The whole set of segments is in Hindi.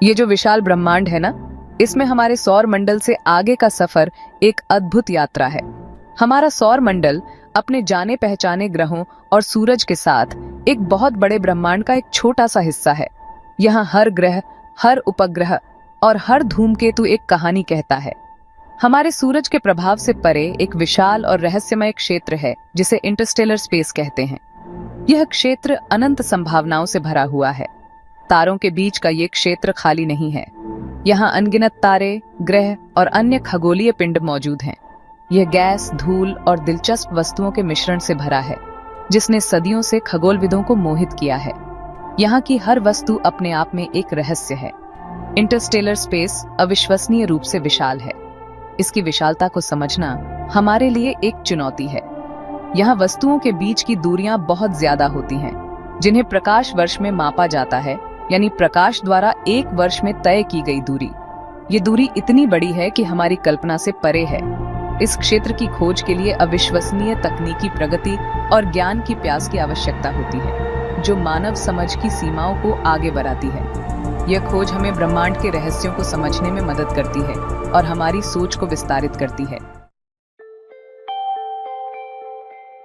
ये जो विशाल ब्रह्मांड है ना, इसमें हमारे सौर मंडल से आगे का सफर एक अद्भुत यात्रा है। हमारा सौर मंडल अपने जाने पहचाने ग्रहों और सूरज के साथ एक बहुत बड़े ब्रह्मांड का एक छोटा सा हिस्सा है। यहाँ हर ग्रह, हर उपग्रह और हर धूमकेतु एक कहानी कहता है। हमारे सूरज के प्रभाव से परे एक विशाल और रहस्यमय क्षेत्र है जिसे इंटरस्टेलर स्पेस कहते हैं। यह क्षेत्र अनंत संभावनाओं से भरा हुआ है। तारों के बीच का ये क्षेत्र खाली नहीं है। यहाँ अनगिनत तारे, ग्रह और अन्य खगोलीय पिंड मौजूद हैं। यह गैस, धूल और दिलचस्प वस्तुओं के मिश्रण से भरा है, जिसने सदियों से खगोलविदों को मोहित किया है। यहाँ की हर वस्तु अपने आप में एक रहस्य है। इंटरस्टेलर स्पेस अविश्वसनीय रूप से विशाल है। इसकी विशालता को समझना हमारे लिए एक चुनौती है। यहाँ वस्तुओं के बीच की दूरियां बहुत ज्यादा होती हैं, जिन्हें प्रकाश वर्ष में मापा जाता है, यानी प्रकाश द्वारा एक वर्ष में तय की गई दूरी। ये दूरी इतनी बड़ी है कि हमारी कल्पना से परे है। इस क्षेत्र की खोज के लिए अविश्वसनीय तकनीकी प्रगति और ज्ञान की प्यास की आवश्यकता होती है, जो मानव समझ की सीमाओं को आगे बढ़ाती है। यह खोज हमें ब्रह्मांड के रहस्यों को समझने में मदद करती है और हमारी सोच को विस्तारित करती है।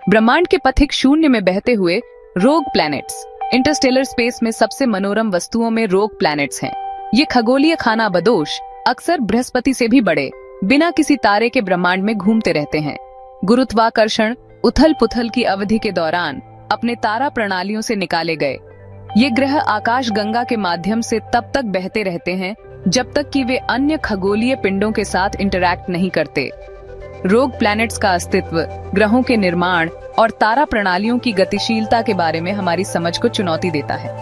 ब्रह्मांड के पथिक शून्य में बहते हुए रोग प्लैनेट्स। इंटरस्टेलर स्पेस में सबसे मनोरम वस्तुओं में रोग प्लैनेट्स हैं। ये खगोलीय खाना बदोश अक्सर बृहस्पति से भी बड़े, बिना किसी तारे के ब्रह्मांड में घूमते रहते हैं। गुरुत्वाकर्षण उथल पुथल की अवधि के दौरान अपने तारा प्रणालियों से निकाले गए। ये ग्रह आकाश गंगा के माध्यम से तब तक बहते रहते हैं जब तक कि वे अन्य खगोलीय पिंडों के साथ इंटरैक्ट नहीं करते। रोग प्लैनेट्स का अस्तित्व ग्रहों के निर्माण और तारा प्रणालियों की गतिशीलता के बारे में हमारी समझ को चुनौती देता है।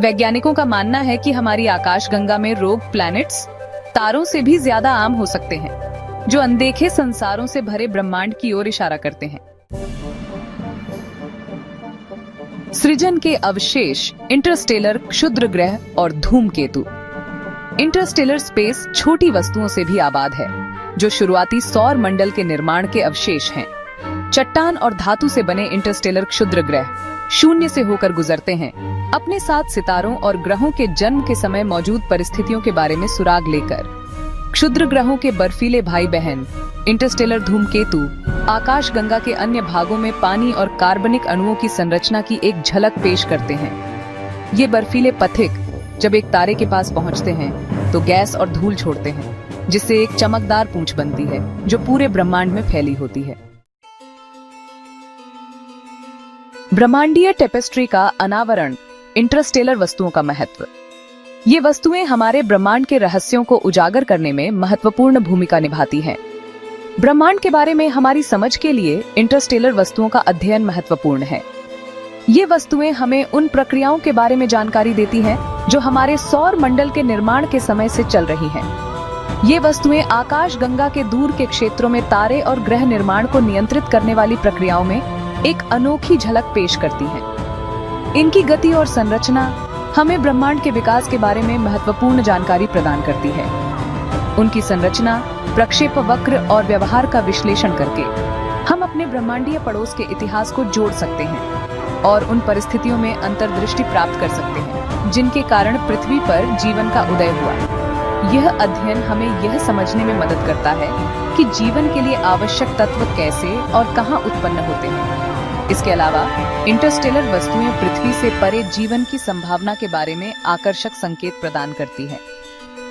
वैज्ञानिकों का मानना है कि हमारी आकाशगंगा में रोग प्लैनेट्स तारों से भी ज्यादा आम हो सकते हैं, जो अनदेखे संसारों से भरे ब्रह्मांड की ओर इशारा करते हैं। सृजन के अवशेष, इंटरस्टेलर क्षुद्र ग्रह और धूमकेतु। इंटरस्टेलर स्पेस छोटी वस्तुओं से भी आबाद है, जो शुरुआती सौर मंडल के निर्माण के अवशेष हैं। चट्टान और धातु से बने इंटरस्टेलर क्षुद्र ग्रह शून्य से होकर गुजरते हैं, अपने साथ सितारों और ग्रहों के जन्म के समय मौजूद परिस्थितियों के बारे में सुराग लेकर। क्षुद्र ग्रहों के बर्फीले भाई बहन इंटरस्टेलर धूमकेतु आकाशगंगा के अन्य भागों में पानी और कार्बनिक अणुओं की संरचना की एक झलक पेश करते हैं। ये बर्फीले पथिक जब एक तारे के पास पहुंचते हैं तो गैस और धूल छोड़ते हैं, जिससे एक चमकदार पूंछ बनती है जो पूरे ब्रह्मांड में फैली होती है। ब्रह्मांडीय टेपेस्ट्री का अनावरण, इंटरस्टेलर वस्तुओं का महत्व। ये वस्तुएं हमारे ब्रह्मांड के रहस्यों को उजागर करने में महत्वपूर्ण भूमिका निभाती हैं। ब्रह्मांड के बारे में हमारी समझ के लिए इंटरस्टेलर वस्तुओं का अध्ययन महत्वपूर्ण है। ये वस्तुएं हमें उन प्रक्रियाओं के बारे में जानकारी देती हैं जो हमारे सौर मंडल के निर्माण के समय से चल रही हैं। ये वस्तुएं आकाशगंगा के दूर के क्षेत्रों में तारे और ग्रह निर्माण को नियंत्रित करने वाली प्रक्रियाओं में एक अनोखी झलक पेश करती हैं। इनकी गति और संरचना हमें ब्रह्मांड के विकास के बारे में महत्वपूर्ण जानकारी प्रदान करती है। उनकी संरचना, प्रक्षेप वक्र और व्यवहार का विश्लेषण करके हम अपने ब्रह्मांडीय पड़ोस के इतिहास को जोड़ सकते हैं और उन परिस्थितियों में अंतर्दृष्टि प्राप्त कर सकते हैं जिनके कारण पृथ्वी पर जीवन का उदय हुआ। यह अध्ययन हमें यह समझने में मदद करता है कि जीवन के लिए आवश्यक तत्व कैसे और कहां उत्पन्न होते हैं। इसके अलावा इंटरस्टेलर वस्तुएं पृथ्वी से परे जीवन की संभावना के बारे में आकर्षक संकेत प्रदान करती हैं।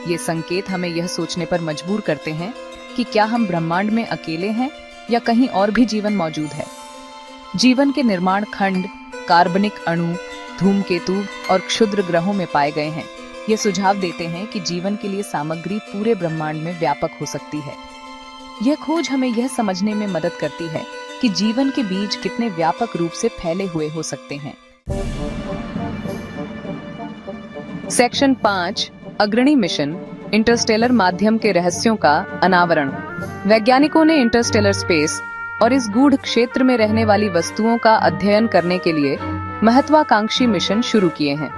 ये संकेत हमें यह सोचने पर मजबूर करते हैं कि क्या हम ब्रह्मांड में अकेले हैं या कहीं और भी जीवन मौजूद है। जीवन के निर्माण खंड, कार्बनिक अणु, धूमकेतु और क्षुद्र ग्रहों में पाए गए हैं। ये सुझाव देते हैं कि जीवन के लिए सामग्री पूरे ब्रह्मांड में व्यापक हो सकती है। यह खोज हमें यह समझने में मदद करती है कि जीवन के बीज कितने व्यापक रूप से फैले हुए हो सकते हैं। सेक्शन 5, अग्रणी मिशन, इंटरस्टेलर माध्यम के रहस्यों का अनावरण। वैज्ञानिकों ने इंटरस्टेलर स्पेस और इस गूढ़ क्षेत्र में रहने वाली वस्तुओं का अध्ययन करने के लिए महत्वाकांक्षी मिशन शुरू किए हैं।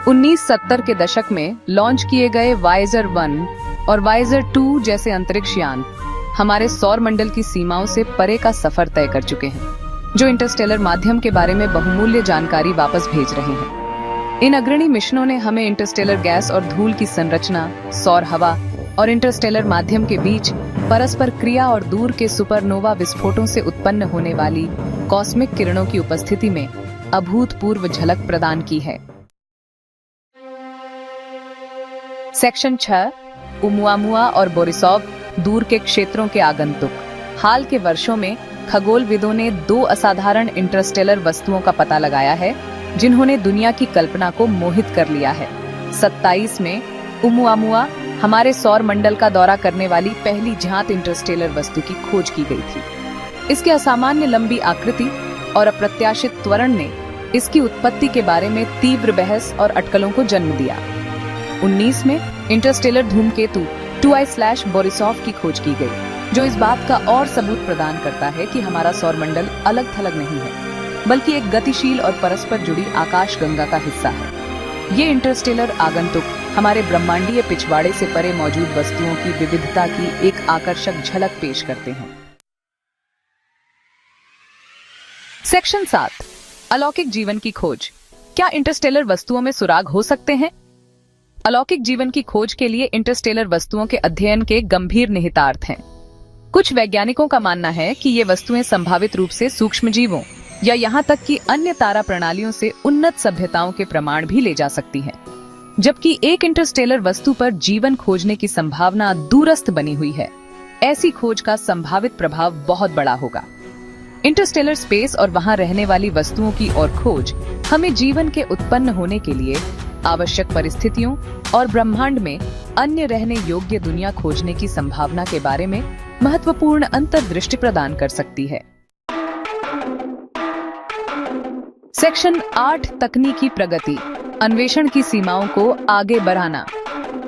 1970 के दशक में लॉन्च किए गए वायेजर 1 और वायेजर 2 जैसे अंतरिक्ष यान हमारे सौर मंडल की सीमाओं से परे का सफर तय कर चुके हैं, जो इंटरस्टेलर माध्यम के बारे में बहुमूल्य जानकारी वापस भेज रहे हैं। इन अग्रणी मिशनों ने हमें इंटरस्टेलर गैस और धूल की संरचना, सौर हवा और इंटरस्टेलर माध्यम के बीच परस्पर क्रिया और दूर के सुपरनोवा विस्फोटों से उत्पन्न होने वाली कॉस्मिक किरणों की उपस्थिति में अभूतपूर्व झलक प्रदान की है। सेक्शन 6 ओमुआमुआ और बोरिसोव दूर के क्षेत्रों के आगंतुक। हाल के वर्षों में खगोलविदों ने 2 असाधारण इंटरस्टेलर वस्तुओं का पता लगाया है जिन्होंने दुनिया की कल्पना को मोहित कर लिया है। 27 में ओमुआमुआ हमारे सौर मंडल का दौरा करने वाली पहली ज्ञात इंटरस्टेलर वस्तु की खोज की गई थी। इसके असामान्य लंबी आकृति और अप्रत्याशित त्वरण ने इसकी उत्पत्ति के बारे में तीव्र बहस और अटकलों को जन्म दिया। 19 में इंटरस्टेलर धूमकेतु 2I/बोरिसोव की खोज की गई, जो इस बात का और सबूत प्रदान करता है कि हमारा सौर मंडल अलग थलग नहीं है, बल्कि एक गतिशील और परस्पर जुड़ी आकाशगंगा का हिस्सा है। ये इंटरस्टेलर आगंतुक हमारे ब्रह्मांडीय पिछवाड़े से परे मौजूद वस्तुओं की विविधता की एक आकर्षक झलक पेश करते हैं। सेक्शन 7 अलौकिक जीवन की खोज। क्या इंटरस्टेलर वस्तुओं में सुराग हो सकते हैं? अलौकिक जीवन की खोज के लिए इंटरस्टेलर वस्तुओं के अध्ययन के गंभीर निहितार्थ हैं। कुछ वैज्ञानिकों का मानना है कि ये वस्तुएं संभावित रूप से सूक्ष्म जीवों या यहाँ तक कि अन्य तारा प्रणालियों से उन्नत सभ्यताओं के प्रमाण भी ले जा सकती हैं, जबकि एक इंटरस्टेलर वस्तु पर जीवन खोजने की संभावना दूरस्थ बनी हुई है। ऐसी खोज का संभावित प्रभाव बहुत बड़ा होगा। इंटरस्टेलर स्पेस और वहां रहने वाली वस्तुओं की ओर खोज हमें जीवन के उत्पन्न होने के लिए आवश्यक परिस्थितियों और ब्रह्मांड में अन्य रहने योग्य दुनिया खोजने की संभावना के बारे में महत्वपूर्ण अंतर्दृष्टि प्रदान कर सकती है। सेक्शन 8 तकनीकी प्रगति, अन्वेषण की सीमाओं को आगे बढ़ाना।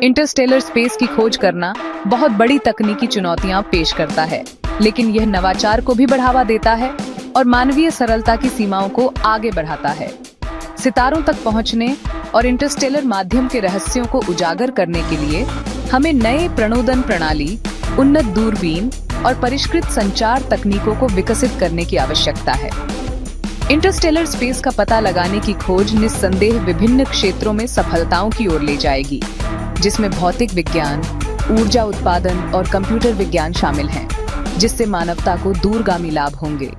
इंटरस्टेलर स्पेस की खोज करना बहुत बड़ी तकनीकी चुनौतियां पेश करता है, लेकिन यह नवाचार को भी बढ़ावा देता है और मानवीय सरलता की सीमाओं को आगे बढ़ाता है। सितारों तक पहुंचने और इंटरस्टेलर माध्यम के रहस्यों को उजागर करने के लिए हमें नए प्रणोदन प्रणाली, उन्नत दूरबीन और परिष्कृत संचार तकनीकों को विकसित करने की आवश्यकता है। इंटरस्टेलर स्पेस का पता लगाने की खोज निस्संदेह विभिन्न क्षेत्रों में सफलताओं की ओर ले जाएगी, जिसमें भौतिक विज्ञान, ऊर्जा उत्पादन और कंप्यूटर विज्ञान शामिल हैं, जिससे मानवता को दूरगामी लाभ होंगे।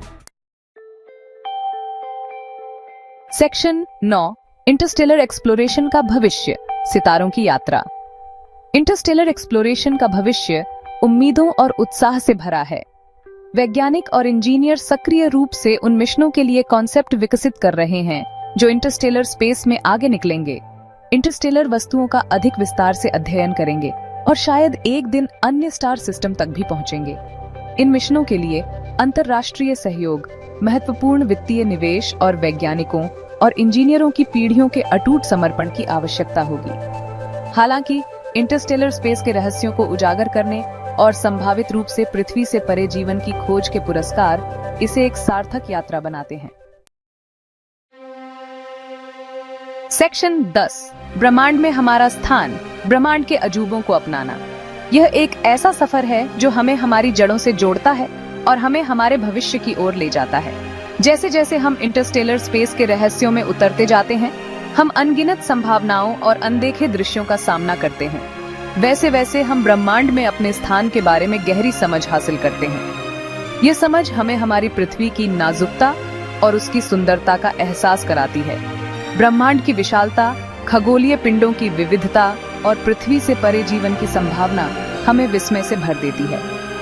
सेक्शन 9 इंटरस्टेलर एक्सप्लोरेशन का भविष्य, सितारों की यात्रा। इंटरस्टेलर एक्सप्लोरेशन का भविष्य उम्मीदों और उत्साह से भरा है। वैज्ञानिक और इंजीनियर सक्रिय रूप से उन मिशनों के लिए कॉन्सेप्ट विकसित कर रहे हैं जो इंटरस्टेलर स्पेस में आगे निकलेंगे, इंटरस्टेलर वस्तुओं का अधिक विस्तार से अध्ययन करेंगे और शायद एक दिन अन्य स्टार सिस्टम तक भी पहुंचेंगे। इन मिशनों के लिए अंतर्राष्ट्रीय सहयोग, महत्वपूर्ण वित्तीय निवेश और वैज्ञानिकों और इंजीनियरों की पीढ़ियों के अटूट समर्पण की आवश्यकता होगी। हालांकि इंटरस्टेलर स्पेस के रहस्यों को उजागर करने और संभावित रूप से पृथ्वी से परे जीवन की खोज के पुरस्कार इसे एक सार्थक यात्रा बनाते हैं। सेक्शन 10 ब्रह्मांड में हमारा स्थान, ब्रह्मांड के अजूबों को अपनाना। यह एक ऐसा सफर है जो हमें हमारी जड़ों से जोड़ता है और हमें हमारे भविष्य की ओर ले जाता है। जैसे जैसे हम इंटरस्टेलर स्पेस के रहस्यों में उतरते जाते हैं, हम अनगिनत संभावनाओं और अनदेखे दृश्यों का सामना करते हैं। वैसे वैसे हम ब्रह्मांड में अपने स्थान के बारे में गहरी समझ हासिल करते हैं। ये समझ हमें हमारी पृथ्वी की नाजुकता और उसकी सुंदरता का एहसास कराती है। ब्रह्मांड की विशालता, खगोलीय पिंडों की विविधता और पृथ्वी से परे जीवन की संभावना हमें विस्मय से भर देती है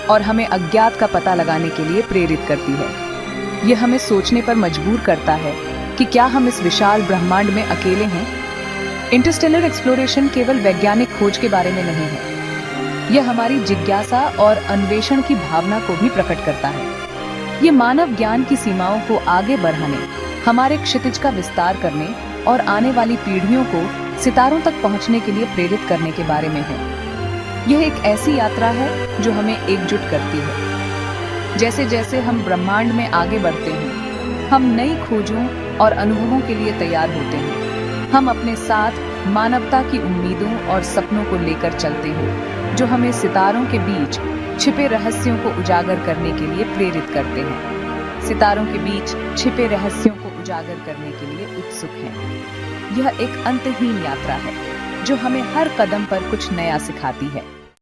और हमें अज्ञात का पता लगाने के लिए प्रेरित करती है। यह हमें सोचने पर मजबूर करता है कि क्या हम इस विशाल ब्रह्मांड में अकेले हैं। इंटरस्टेलर एक्सप्लोरेशन केवल वैज्ञानिक खोज के बारे में नहीं है, यह हमारी जिज्ञासा और अन्वेषण की भावना को भी प्रकट करता है। ये मानव ज्ञान की सीमाओं को आगे बढ़ाने, हमारे क्षितिज का विस्तार करने और आने वाली पीढ़ियों को सितारों तक पहुंचने के लिए प्रेरित करने के बारे में है। यह एक ऐसी यात्रा है जो हमें एकजुट करती है। जैसे जैसे हम ब्रह्मांड में आगे बढ़ते हैं, हम नई खोजों और अनुभवों के लिए तैयार होते हैं। हम अपने साथ मानवता की उम्मीदों और सपनों को लेकर चलते हैं, जो हमें सितारों के बीच छिपे रहस्यों को उजागर करने के लिए प्रेरित करते हैं। सितारों के बीच छिपे रहस्यों को उजागर करने के लिए उत्सुक हैं। यह एक अंतहीन यात्रा है जो हमें हर कदम पर कुछ नया सिखाती है।